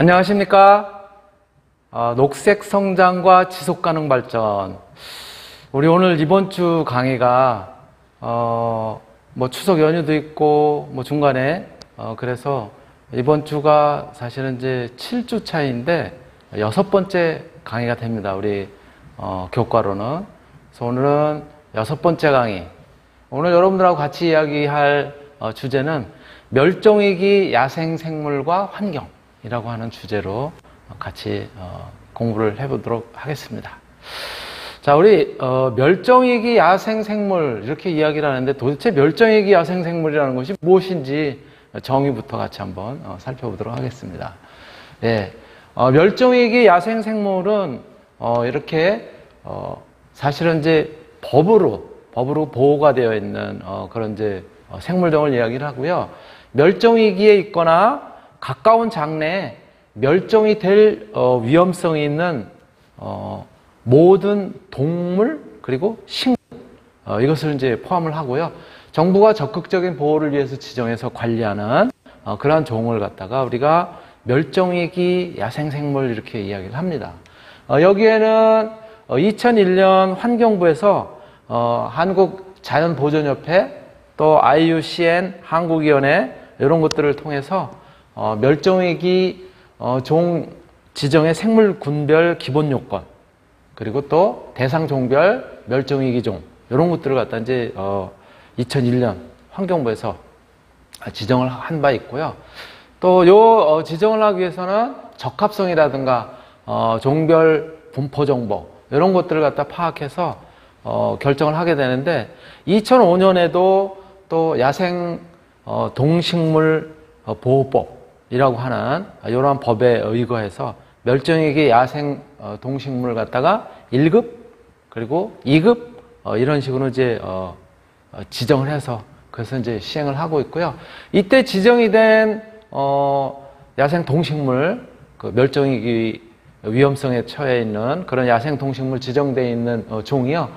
안녕하십니까? 녹색 성장과 지속 가능 발전. 우리 오늘 이번 주 강의가 추석 연휴도 있고 중간에 그래서 이번 주가 사실은 이제 7주 차인데 6번째 강의가 됩니다. 우리 교과로는. 그래서 오늘은 6번째 강의. 오늘 여러분들하고 같이 이야기할 주제는 멸종위기 야생생물과 환경이라고 하는 주제로 같이 공부를 해보도록 하겠습니다. 자, 우리 멸종위기 야생생물 이렇게 이야기를 하는데 도대체 멸종위기 야생생물이라는 것이 무엇인지 정의부터 같이 한번 살펴보도록 하겠습니다. 예, 멸종위기 야생생물은 이렇게 사실은 이제 법으로 보호가 되어 있는 그런 이제 생물종을 이야기를 하고요. 멸종위기에 있거나 가까운 장래에 멸종이 될 위험성이 있는 모든 동물 그리고 식물 이것을 이제 포함을 하고요. 정부가 적극적인 보호를 위해서 지정해서 관리하는 그러한 종을 갖다가 우리가 멸종위기 야생생물 이렇게 이야기를 합니다. 여기에는 2001년 환경부에서 한국자연보존협회 또 IUCN 한국위원회 이런 것들을 통해서 멸종위기 종 지정의 생물 군별 기본 요건 그리고 또 대상 종별 멸종위기 종 이런 것들을 갖다 이제 2001년 환경부에서 지정을 한 바 있고요. 또 요 지정을 하기 위해서는 적합성이라든가 종별 분포 정보 이런 것들을 갖다 파악해서 결정을 하게 되는데 2005년에도 또 야생 동식물 보호법이라고 하는 이러한 법에 의거해서 멸종위기 야생 동식물을 갖다가 1급 그리고 2급 이런 식으로 이제 지정을 해서 그래서 이제 시행을 하고 있고요. 이때 지정이 된 야생 동식물 그 멸종위기 위험성에 처해 있는 그런 야생 동식물 지정되어 있는 종이요.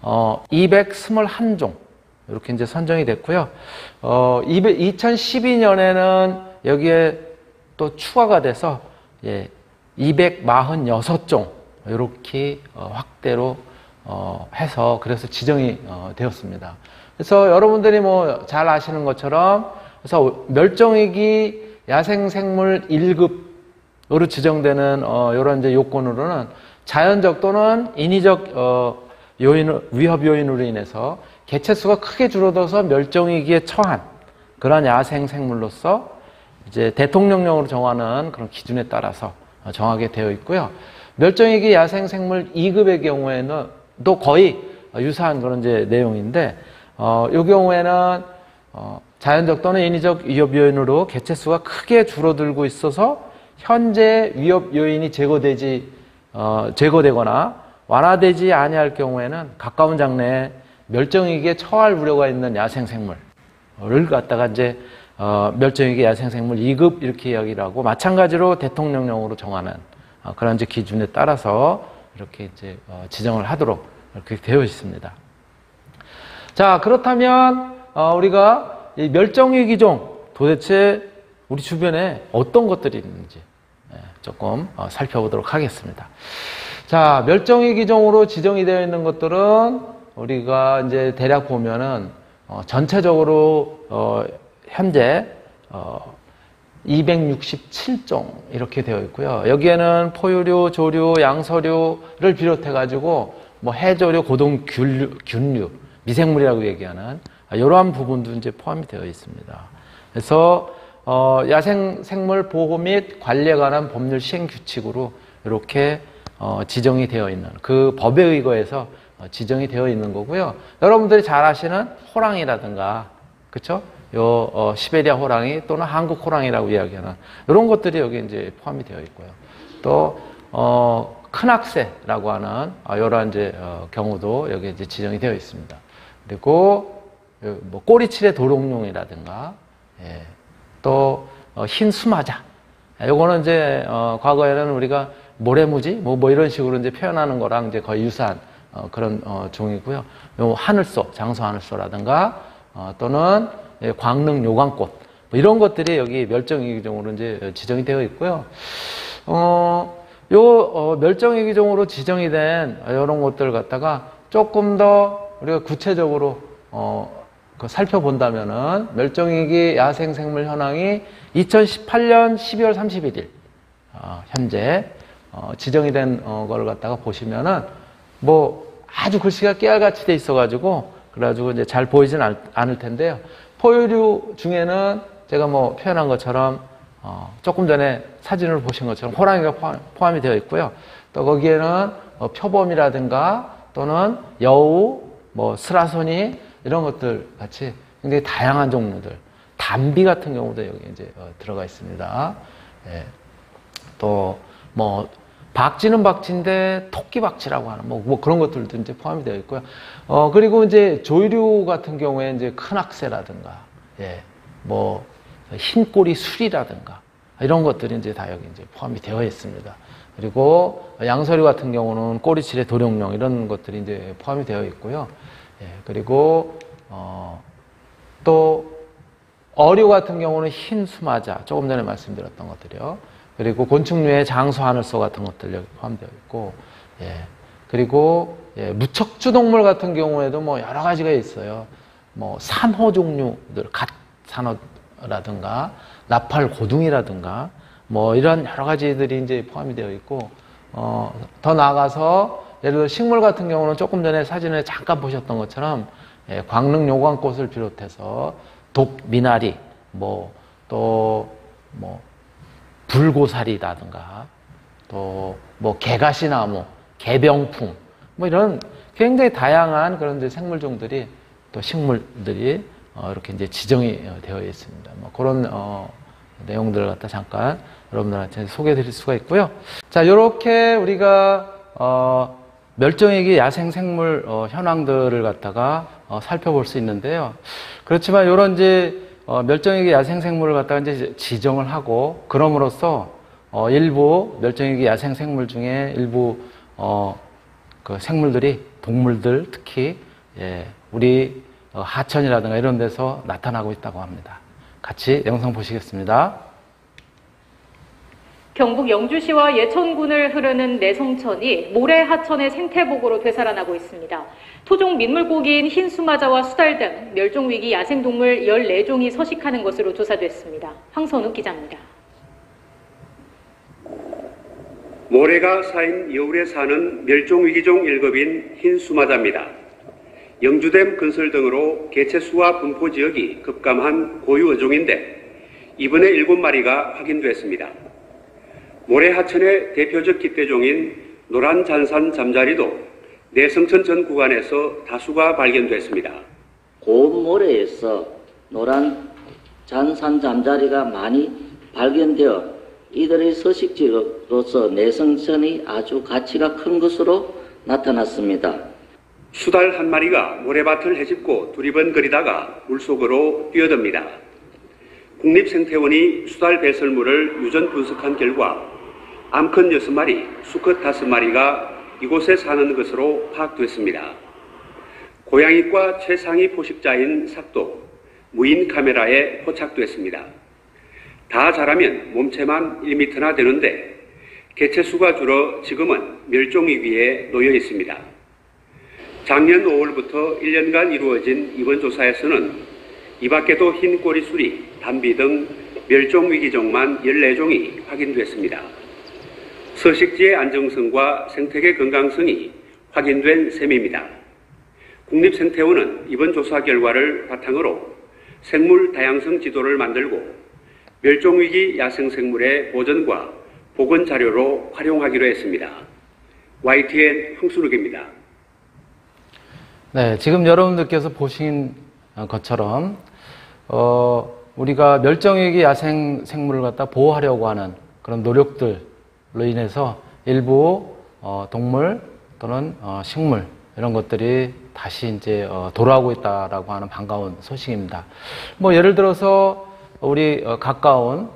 221종 이렇게 이제 선정이 됐고요. 2012년에는 여기에 또 추가가 돼서 246종 이렇게 확대로 해서 그래서 지정이 되었습니다. 그래서 여러분들이 잘 아시는 것처럼 그래서 멸종위기 야생생물 1급으로 지정되는 이런 이제 요건으로는 자연적 또는 인위적 위협 요인으로 인해서 개체수가 크게 줄어들어서 멸종위기에 처한 그러한 야생생물로서 이제 대통령령으로 정하는 그런 기준에 따라서 정하게 되어 있고요. 멸종위기 야생생물 2급의 경우에는 또 거의 유사한 그런 이제 내용인데, 이 경우에는 자연적 또는 인위적 위협 요인으로 개체수가 크게 줄어들고 있어서 현재 위협 요인이 제거되거나 완화되지 아니할 경우에는 가까운 장래에 멸종위기에 처할 우려가 있는 야생생물을 갖다가 이제 멸종위기 야생생물 2급 이렇게 이야기를 하고 마찬가지로 대통령령으로 정하는 그런 이제 기준에 따라서 이렇게 이제 지정을 하도록 이렇게 되어 있습니다. 자, 그렇다면 우리가 이 멸종위기 종 도대체 우리 주변에 어떤 것들이 있는지 조금 살펴보도록 하겠습니다. 자, 멸종위기 종으로 지정이 되어 있는 것들은 우리가 이제 대략 보면은 전체적으로 현재 267종 이렇게 되어 있고요. 여기에는 포유류, 조류, 양서류를 비롯해 가지고 해조류, 고동균류, 미생물이라고 얘기하는 이러한 부분도 이제 포함이 되어 있습니다. 그래서 야생생물 보호 및 관리에 관한 법률 시행 규칙으로 이렇게 지정이 되어 있는 그 법에 의거해서 지정이 되어 있는 거고요. 여러분들이 잘 아시는 호랑이라든가, 그쵸? 시베리아 호랑이 또는 한국 호랑이라고 이야기하는 이런 것들이 여기 이제 포함이 되어 있고요. 또, 큰악새라고 하는 이러한 이제 경우도 여기 이제 지정이 되어 있습니다. 그리고 꼬리칠의 도롱뇽이라든가, 또 흰 수마자. 요거는 이제 과거에는 우리가 모래무지 이런 식으로 이제 표현하는 거랑 이제 거의 유사한 그런 종이고요. 요 하늘소, 장소 하늘소라든가 또는 광릉 요강꽃 뭐 이런 것들이 여기 멸종위기종으로 이제 지정이 되어 있고요. 멸종위기종으로 지정이 된 이런 것들 갖다가 조금 더 우리가 구체적으로 살펴본다면은 멸종위기 야생생물 현황이 2018년 12월 31일 현재 지정이 된 걸 갖다가 보시면은 뭐 아주 글씨가 깨알같이 돼 있어가지고 그래가지고 이제 잘 보이진 않을 텐데요. 포유류 중에는 제가 뭐 표현한 것처럼 조금 전에 사진을 보신 것처럼 호랑이가 포함이 되어 있고요. 또 거기에는 표범이라든가 또는 여우, 뭐 스라소니 이런 것들 같이 굉장히 다양한 종류들, 담비 같은 경우도 여기 이제 들어가 있습니다. 예. 또 뭐 박쥐는 박쥐인데 토끼 박쥐라고 하는 뭐 그런 것들도 이제 포함이 되어 있고요. 그리고 이제 조류 같은 경우에 이제 큰 악새라든가, 예, 뭐 흰꼬리 수리라든가 이런 것들이 이제 다 여기 이제 포함이 되어 있습니다. 그리고 양서류 같은 경우는 꼬리치레 도룡령 이런 것들이 이제 포함이 되어 있고요. 예, 그리고 또 어류 같은 경우는 흰 수마자, 조금 전에 말씀드렸던 것들이요. 그리고 곤충류의 장수 하늘소 같은 것들 여기 포함되어 있고, 예, 그리고 예, 무척주 동물 같은 경우에도 뭐 여러 가지가 있어요. 뭐 산호 종류들, 갓산호라든가 나팔 고둥이라든가 뭐 이런 여러 가지들이 이제 포함이 되어 있고, 더 나아가서 예를 들어 식물 같은 경우는 조금 전에 사진에 잠깐 보셨던 것처럼 예, 광릉 요광꽃을 비롯해서 독미나리, 뭐 또 뭐 불고사리라든가 또 뭐 개가시나무, 개병풍 뭐 이런 굉장히 다양한 그런 이제 생물종들이 또 식물들이 이렇게 이제 지정이 되어 있습니다. 뭐 그런 내용들을 갖다 잠깐 여러분들한테 소개해 드릴 수가 있고요. 자, 이렇게 우리가 멸종위기 야생생물 현황들을 갖다가 살펴볼 수 있는데요. 그렇지만 이런 이제 멸종위기 야생생물을 갖다가 이제 지정을 하고 그럼으로써 일부 멸종위기 야생생물 중에 일부 그 생물들이 동물들 특히 예, 우리 하천이라든가 이런 데서 나타나고 있다고 합니다. 같이 영상 보시겠습니다. 경북 영주시와 예천군을 흐르는 내성천이 모래 하천의 생태복으로 되살아나고 있습니다. 토종 민물고기인 흰수마자와 수달 등 멸종위기 야생동물 14종이 서식하는 것으로 조사됐습니다. 황선욱 기자입니다. 모래가 쌓인 여울에 사는 멸종위기종 1급인 흰수마자입니다. 영주댐 건설 등으로 개체수와 분포 지역이 급감한 고유 어종인데 이번에 7마리가 확인됐습니다. 모래 하천의 대표적 깃대종인 노란 잔산 잠자리도 내성천 전 구간에서 다수가 발견됐습니다. 고운 모래에서 노란 잔산 잠자리가 많이 발견되어 이들의 서식지로서 내성천이 아주 가치가 큰 것으로 나타났습니다. 수달 한 마리가 모래밭을 헤집고 두리번거리다가 물속으로 뛰어듭니다. 국립생태원이 수달 배설물을 유전 분석한 결과 암컷 6마리, 수컷 5마리가 이곳에 사는 것으로 파악됐습니다. 고양이과 최상위 포식자인 삭도, 무인 카메라에 포착됐습니다. 다 자라면 몸체만 1m나 되는데 개체수가 줄어 지금은 멸종위기에 놓여 있습니다. 작년 5월부터 1년간 이루어진 이번 조사에서는 이 밖에도 흰꼬리 수리, 담비 등 멸종위기종만 14종이 확인됐습니다. 서식지의 안정성과 생태계 건강성이 확인된 셈입니다. 국립생태원은 이번 조사 결과를 바탕으로 생물 다양성 지도를 만들고 멸종위기 야생생물의 보존과 복원 자료로 활용하기로 했습니다. YTN 황순욱입니다. 네, 지금 여러분들께서 보신 것처럼 우리가 멸종위기 야생생물을 갖다 보호하려고 하는 그런 노력들 로 인해서 일부 동물 또는 식물 이런 것들이 다시 이제 돌아오고 있다라고 하는 반가운 소식입니다. 뭐 예를 들어서 우리 가까운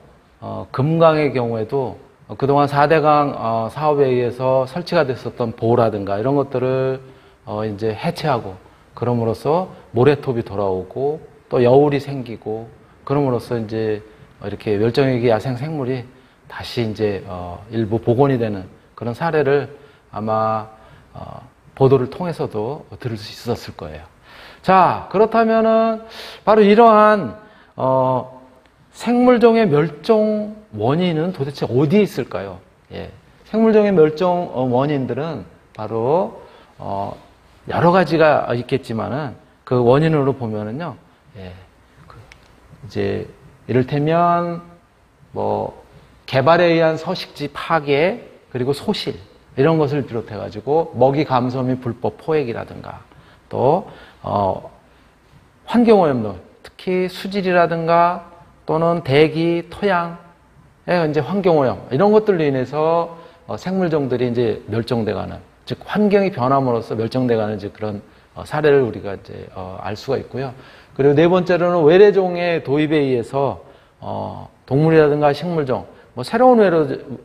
금강의 경우에도 그동안 4대강 사업에 의해서 설치가 됐었던 보호라든가 이런 것들을 이제 해체하고 그럼으로써 모래톱이 돌아오고 또 여울이 생기고 그럼으로써 이제 이렇게 멸종위기 야생 생물이 다시 이제 일부 복원이 되는 그런 사례를 아마 보도를 통해서도 들을 수 있었을 거예요. 자, 그렇다면은 바로 이러한 생물종의 멸종 원인은 도대체 어디에 있을까요? 예. 생물종의 멸종 원인들은 바로 여러 가지가 있겠지만은 그 원인으로 보면은요, 예. 이제 이를테면 뭐 개발에 의한 서식지 파괴 그리고 소실 이런 것을 비롯해 가지고 먹이 감소 및 불법 포획이라든가 또 환경오염물 특히 수질이라든가 또는 대기 토양의 이제 환경오염 이런 것들로 인해서 생물종들이 이제 멸종돼가는 즉 환경이 변함으로써 멸종돼가는 이제 그런 사례를 우리가 이제 알 수가 있고요. 그리고 네 번째로는 외래종의 도입에 의해서 동물이라든가 식물종 뭐 새로운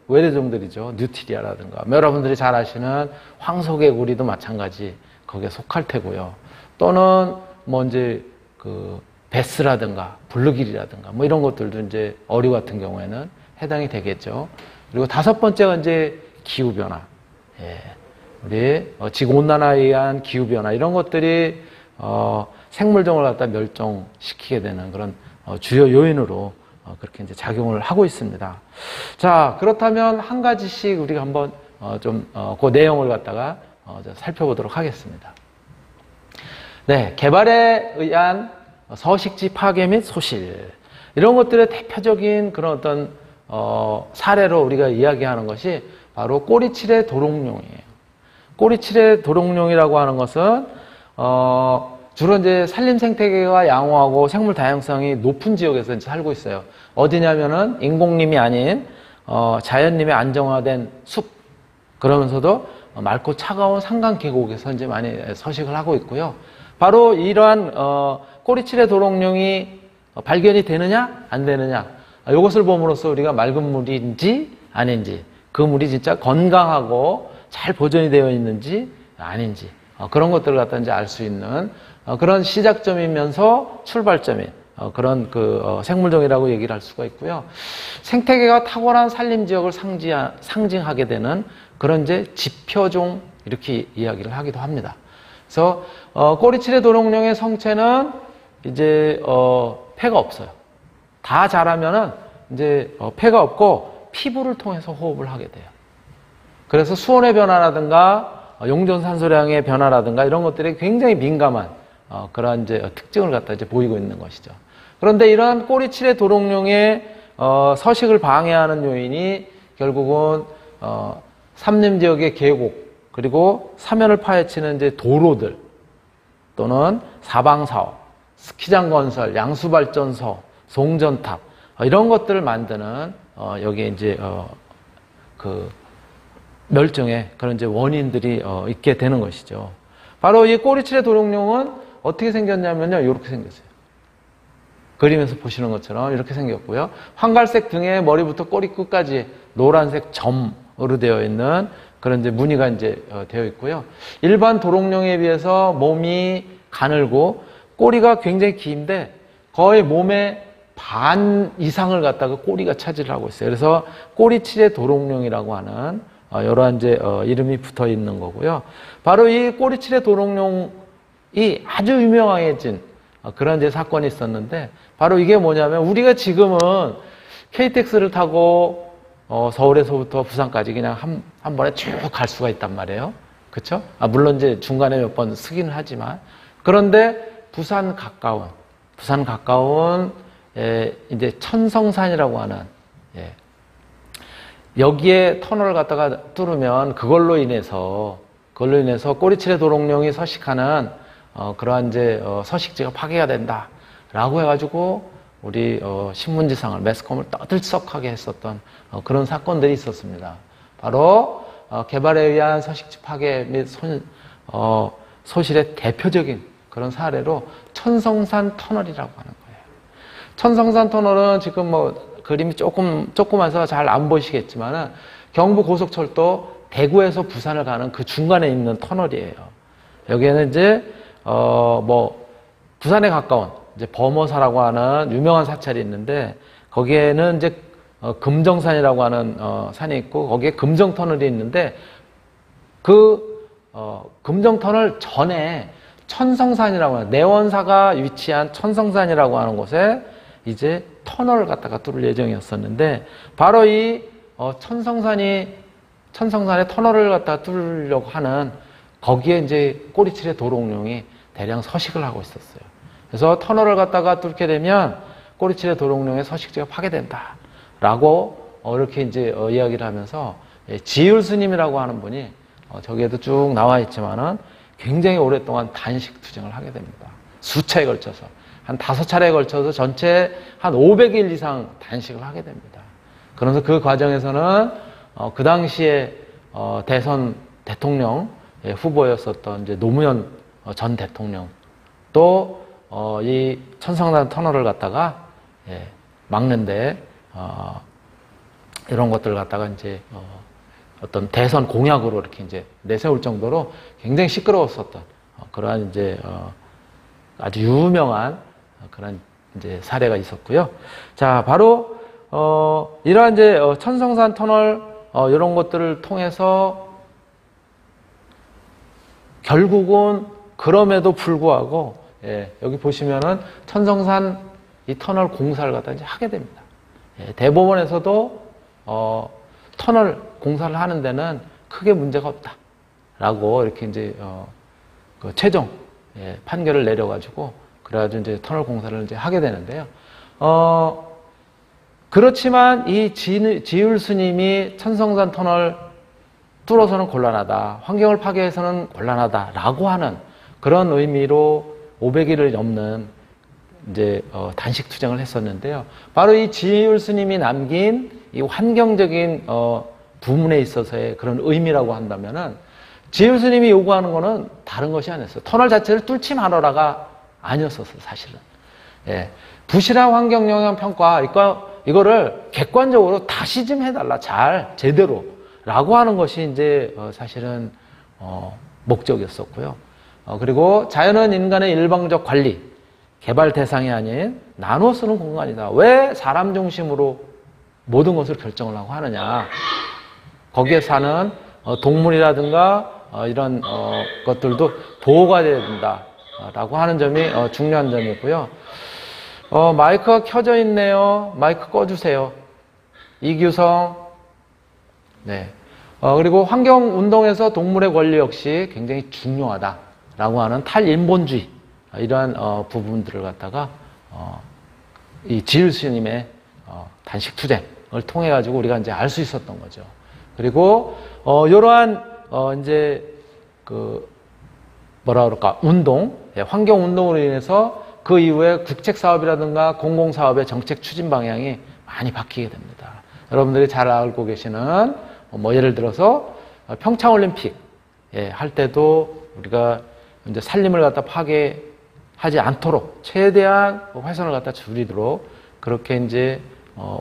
외래종들이죠. 뉴티리아라든가 여러분들이 잘 아시는 황소개구리도 마찬가지 거기에 속할 테고요. 또는 뭐 이제 그 베스라든가 블루길이라든가 뭐 이런 것들도 이제 어류 같은 경우에는 해당이 되겠죠. 그리고 다섯 번째가 이제 기후 변화. 예. 우리 지구 온난화에 의한 기후 변화 이런 것들이 생물종을 갖다 멸종시키게 되는 그런 주요 요인으로 그렇게 이제 작용을 하고 있습니다. 자, 그렇다면 한 가지씩 우리가 한번 그 내용을 갖다가 살펴보도록 하겠습니다. 네, 개발에 의한 서식지 파괴 및 소실 이런 것들의 대표적인 그런 어떤 사례로 우리가 이야기하는 것이 바로 꼬리칠의 도롱뇽이에요. 꼬리칠의 도롱뇽이라고 하는 것은 주로 이제 산림 생태계가 양호하고 생물 다양성이 높은 지역에서 이제 살고 있어요. 어디냐면은 인공림이 아닌 자연림에 안정화된 숲 그러면서도 맑고 차가운 산간 계곡에서 이제 많이 서식을 하고 있고요. 바로 이러한 꼬리칠의 도롱뇽이 발견이 되느냐 안 되느냐 이것을 봄으로써 우리가 맑은 물인지 아닌지 그 물이 진짜 건강하고 잘 보존이 되어 있는지 아닌지 그런 것들을 갖다 이제 알 수 있는 그런 시작점이면서 출발점인 그런 그 생물종이라고 얘기를 할 수가 있고요. 생태계가 탁월한 산림 지역을 상징하게 되는 그런 이제 지표종 이렇게 이야기를 하기도 합니다. 그래서 꼬리칠의 도롱뇽의 성체는 이제 폐가 없어요. 다 자라면은 이제 폐가 없고 피부를 통해서 호흡을 하게 돼요. 그래서 수온의 변화라든가 용존 산소량의 변화라든가 이런 것들이 굉장히 민감한 그러한 이제 특징을 갖다 이제 보이고 있는 것이죠. 그런데 이러한 꼬리칠의 도롱뇽의 서식을 방해하는 요인이 결국은 삼림 지역의 계곡 그리고 사면을 파헤치는 이제 도로들 또는 사방사업, 스키장 건설, 양수발전소, 송전탑 이런 것들을 만드는 여기에 이제 그 멸종의 그런 이제 원인들이 있게 되는 것이죠. 바로 이 꼬리칠의 도롱뇽은 어떻게 생겼냐면요, 이렇게 생겼어요. 그림에서 보시는 것처럼 이렇게 생겼고요. 황갈색 등의 머리부터 꼬리 끝까지 노란색 점으로 되어 있는 그런 이제 무늬가 이제 되어 있고요. 일반 도롱뇽에 비해서 몸이 가늘고 꼬리가 굉장히 긴데 거의 몸의 반 이상을 갖다가 꼬리가 차지를 하고 있어요. 그래서 꼬리칠의 도롱뇽이라고 하는 여러 이제 이름이 붙어 있는 거고요. 바로 이 꼬리칠의 도롱뇽이 아주 유명해진 그런 이제 사건이 있었는데 바로 이게 뭐냐면 우리가 지금은 KTX를 타고 서울에서부터 부산까지 그냥 한 번에 쭉 갈 수가 있단 말이에요. 그렇죠? 물론 이제 중간에 몇 번 쓰기는 하지만 그런데 부산 가까운 이제 천성산이라고 하는 여기에 터널을 갖다가 뚫으면 그걸로 인해서 꼬리칠의 도롱뇽이 서식하는 그러한 이제 서식지가 파괴가 된다라고 해가지고 우리 신문지상을 매스컴을 떠들썩하게 했었던 그런 사건들이 있었습니다. 바로 개발에 의한 서식지 파괴 및 소실의 대표적인 그런 사례로 천성산 터널이라고 하는 거예요. 천성산 터널은 지금 뭐 그림이 조그마서 잘 안 보이시겠지만은 경부 고속철도 대구에서 부산을 가는 그 중간에 있는 터널이에요. 여기에는 이제 뭐 부산에 가까운 이제 범어사라고 하는 유명한 사찰이 있는데 거기에는 이제 금정산이라고 하는 산이 있고 거기에 금정터널이 있는데 그 금정터널 전에 천성산이라고 하는 천성사가 위치한 천성산이라고 하는 곳에 이제 터널을 갖다가 뚫을 예정이었었는데 바로 이 천성산에 터널을 갖다가 뚫으려고 하는 거기에 이제 꼬리칠의 도롱뇽이 대량 서식을 하고 있었어요. 그래서 터널을 갖다가 뚫게 되면 꼬리칠의 도롱뇽의 서식지가 파괴된다라고 이렇게 이제 이야기를 하면서 지율 스님이라고 하는 분이 저기에도 쭉 나와 있지만은 굉장히 오랫동안 단식 투쟁을 하게 됩니다. 수차에 걸쳐서 한 5차례에 걸쳐서 전체 한 500일 이상 단식을 하게 됩니다. 그러면서 그 과정에서는 그 당시에 대선 대통령 후보였었던 이제 노무현 전 대통령 또 이 천성산 터널을 갖다가 막는데 이런 것들을 갖다가 이제 어떤 대선 공약으로 이렇게 이제 내세울 정도로 굉장히 시끄러웠었던 그러한 이제 아주 유명한 그런 이제 사례가 있었고요. 자, 바로 이러한 이제 천성산 터널 이런 것들을 통해서 결국은 그럼에도 불구하고 여기 보시면은 천성산 이 터널 공사를 갖다 이제 하게 됩니다. 대법원에서도 터널 공사를 하는 데는 크게 문제가 없다라고 이렇게 이제 그 최종 판결을 내려가지고 그래가지고 이제 터널 공사를 이제 하게 되는데요. 그렇지만 이 지율 스님이 천성산 터널 뚫어서는 곤란하다, 환경을 파괴해서는 곤란하다라고 하는 그런 의미로 500일을 넘는 이제 단식 투쟁을 했었는데요. 바로 이 지율 스님이 남긴 이 환경적인 부문에 있어서의 그런 의미라고 한다면은 지율 스님이 요구하는 거는 다른 것이 아니었어요. 터널 자체를 뚫지 말아라가 아니었었어요, 사실은. 부실한 환경 영향 평가, 이거를 객관적으로 다시 좀 해달라, 제대로. 라고 하는 것이 이제 사실은 목적이었었고요. 그리고 자연은 인간의 일방적 관리, 개발 대상이 아닌 나눠 쓰는 공간이다. 왜 사람 중심으로 모든 것을 결정을 하고 하느냐. 거기에 사는 동물이라든가 이런 것들도 보호가 돼야 된다라고 하는 점이 중요한 점이고요. 마이크가 켜져 있네요. 마이크 꺼주세요. 이규성. 네. 그리고 환경운동에서 동물의 권리 역시 굉장히 중요하다라고 하는 탈인본주의, 이러한 부분들을 갖다가 이 지율 스님의 단식 투쟁을 통해 가지고 우리가 이제 알 수 있었던 거죠. 그리고 이러한 이제 그 뭐라 그럴까 운동, 환경 운동으로 인해서 그 이후에 국책 사업이라든가 공공 사업의 정책 추진 방향이 많이 바뀌게 됩니다. 여러분들이 잘 알고 계시는 뭐 예를 들어서 평창 올림픽 할 때도 우리가 이제 산림을 갖다 파괴하지 않도록 최대한 훼손을 갖다 줄이도록 그렇게 이제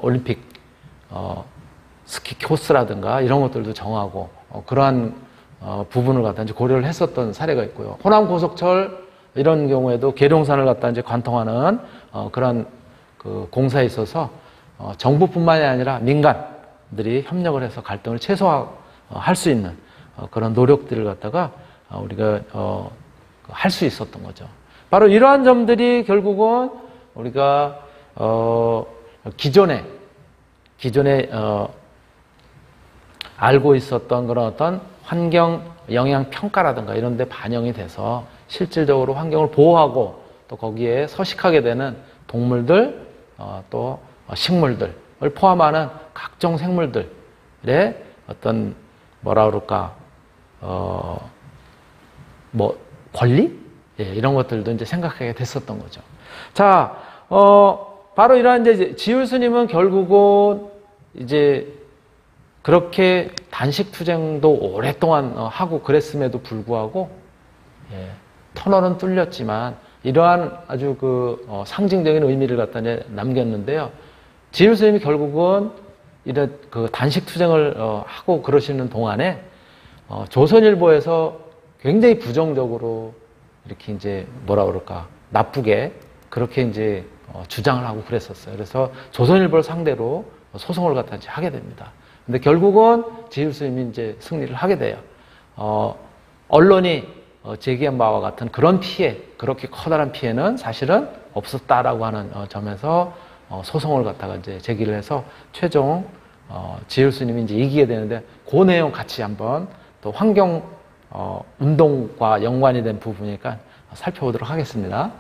올림픽 스키 코스라든가 이런 것들도 정하고 그러한 부분을 갖다 이제 고려를 했었던 사례가 있고요. 호남 고속철 이런 경우에도 계룡산을 갖다 이제 관통하는 그런 그 공사에 있어서 정부뿐만이 아니라 민간들이 협력을 해서 갈등을 최소화할 수 있는 그런 노력들을 갖다가 우리가 할 수 있었던 거죠. 바로 이러한 점들이 결국은 우리가 기존에 알고 있었던 그런 어떤 환경 영향 평가라든가 이런 데 반영이 돼서 실질적으로 환경을 보호하고 또 거기에 서식하게 되는 동물들 또 식물들을 포함하는 각종 생물들의 어떤 뭐라 그럴까 뭐 권리? 이런 것들도 이제 생각하게 됐었던 거죠. 자, 바로 이러한 이제 지율 스님은 결국은 이제 그렇게 단식 투쟁도 오랫동안 하고 그랬음에도 불구하고 터널은 뚫렸지만 이러한 아주 그 상징적인 의미를 갖다 남겼는데요. 지율 스님이 결국은 이런 그 단식 투쟁을 하고 그러시는 동안에 조선일보에서 굉장히 부정적으로 이렇게 이제 뭐라 그럴까 나쁘게 그렇게 이제 주장을 하고 그랬었어요. 그래서 조선일보를 상대로 소송을 갖다 이제 하게 됩니다. 근데 결국은 지율 스님이 이제 승리를 하게 돼요. 언론이 제기한 바와 같은 그런 피해, 그렇게 커다란 피해는 사실은 없었다라고 하는 점에서 소송을 갖다가 이제 제기를 해서 최종 지율 스님이 이제 이기게 되는데 그 내용 같이 한번 또 환경 운동과 연관이 된 부분이니까 살펴보도록 하겠습니다.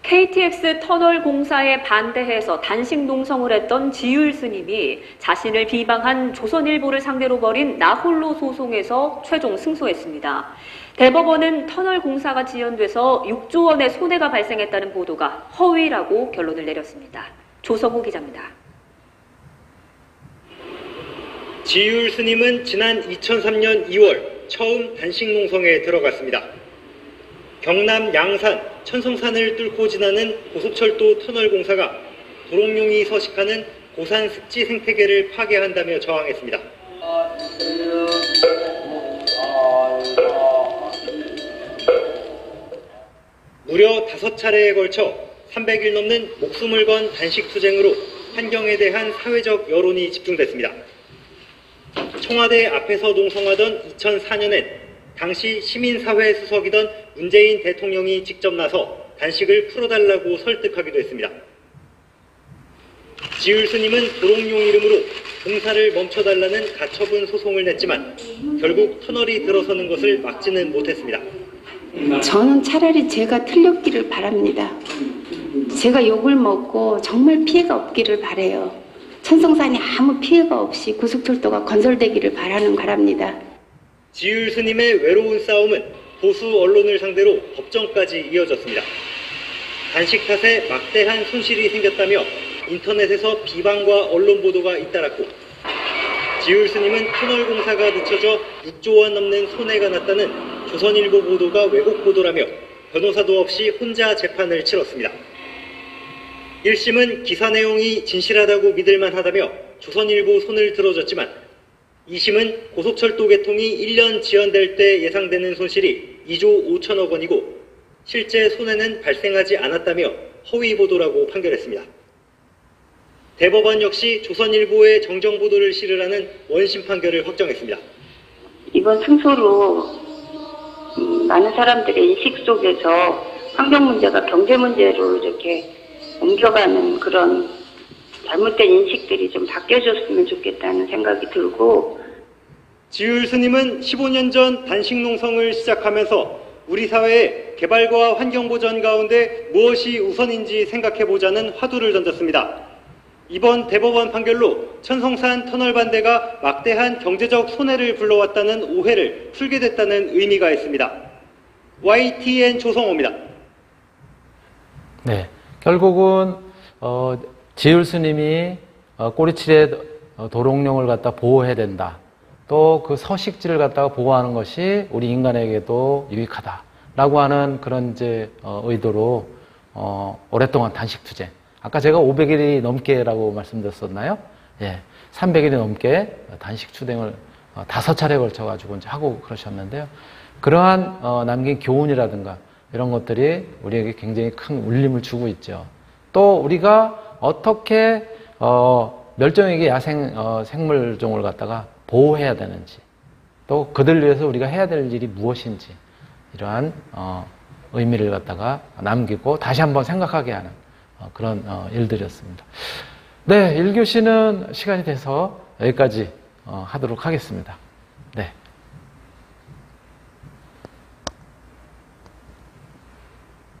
KTX 터널 공사에 반대해서 단식 농성을 했던 지율 스님이 자신을 비방한 조선일보를 상대로 벌인 나홀로 소송에서 최종 승소했습니다. 대법원은 터널 공사가 지연돼서 6조 원의 손해가 발생했다는 보도가 허위라고 결론을 내렸습니다. 조성호 기자입니다. 지율 스님은 지난 2003년 2월 처음 단식 농성에 들어갔습니다. 경남 양산, 천성산을 뚫고 지나는 고속철도 터널 공사가 도롱뇽이 서식하는 고산 습지 생태계를 파괴한다며 저항했습니다. 무려 5차례에 걸쳐 300일 넘는 목숨을 건 단식 투쟁으로 환경에 대한 사회적 여론이 집중됐습니다. 청와대 앞에서 농성하던 2004년엔 당시 시민사회 수석이던 문재인 대통령이 직접 나서 단식을 풀어달라고 설득하기도 했습니다. 지율 스님은 도롱뇽 이름으로 공사를 멈춰달라는 가처분 소송을 냈지만 결국 터널이 들어서는 것을 막지는 못했습니다. 저는 차라리 제가 틀렸기를 바랍니다. 제가 욕을 먹고 정말 피해가 없기를 바라요. 천성산이 아무 피해가 없이 고속철도가 건설되기를 바랍니다. 지율 스님의 외로운 싸움은 보수 언론을 상대로 법정까지 이어졌습니다. 단식 탓에 막대한 손실이 생겼다며 인터넷에서 비방과 언론 보도가 잇따랐고 지율 스님은 터널 공사가 늦춰져 6조 원 넘는 손해가 났다는 조선일보 보도가 왜곡 보도라며 변호사도 없이 혼자 재판을 치렀습니다. 1심은 기사 내용이 진실하다고 믿을만 하다며 조선일보 손을 들어줬지만 2심은 고속철도 개통이 1년 지연될 때 예상되는 손실이 2조 5천억 원이고 실제 손해는 발생하지 않았다며 허위 보도라고 판결했습니다. 대법원 역시 조선일보의 정정 보도를 실으라는 원심 판결을 확정했습니다. 이번 승소로 많은 사람들의 인식 속에서 환경 문제가 경제 문제로 이렇게 옮겨가는 그런 잘못된 인식들이 좀 바뀌어졌으면 좋겠다는 생각이 들고, 지율 스님은 15년 전 단식 농성을 시작하면서 우리 사회의 개발과 환경 보전 가운데 무엇이 우선인지 생각해보자는 화두를 던졌습니다. 이번 대법원 판결로 천성산 터널 반대가 막대한 경제적 손해를 불러왔다는 오해를 풀게 됐다는 의미가 있습니다. YTN 조성호입니다. 네, 결국은 지율 스님이 꼬리칠에 도롱뇽을 갖다 보호해야 된다. 또 그 서식지를 갖다가 보호하는 것이 우리 인간에게도 유익하다라고 하는 그런 이제 의도로 오랫동안 단식 투쟁. 아까 제가 500일이 넘게라고 말씀드렸었나요? 예, 300일이 넘게 단식 투쟁을 5차례에 걸쳐가지고 이제 하고 그러셨는데요. 그러한 남긴 교훈이라든가 이런 것들이 우리에게 굉장히 큰 울림을 주고 있죠. 또 우리가 어떻게 멸종위기 야생 생물종을 갖다가 보호해야 되는지, 또 그들 위해서 우리가 해야 될 일이 무엇인지 이러한 의미를 갖다가 남기고 다시 한번 생각하게 하는 그런 일들이었습니다. 네, 1교시는 시간이 돼서 여기까지 하도록 하겠습니다. 네.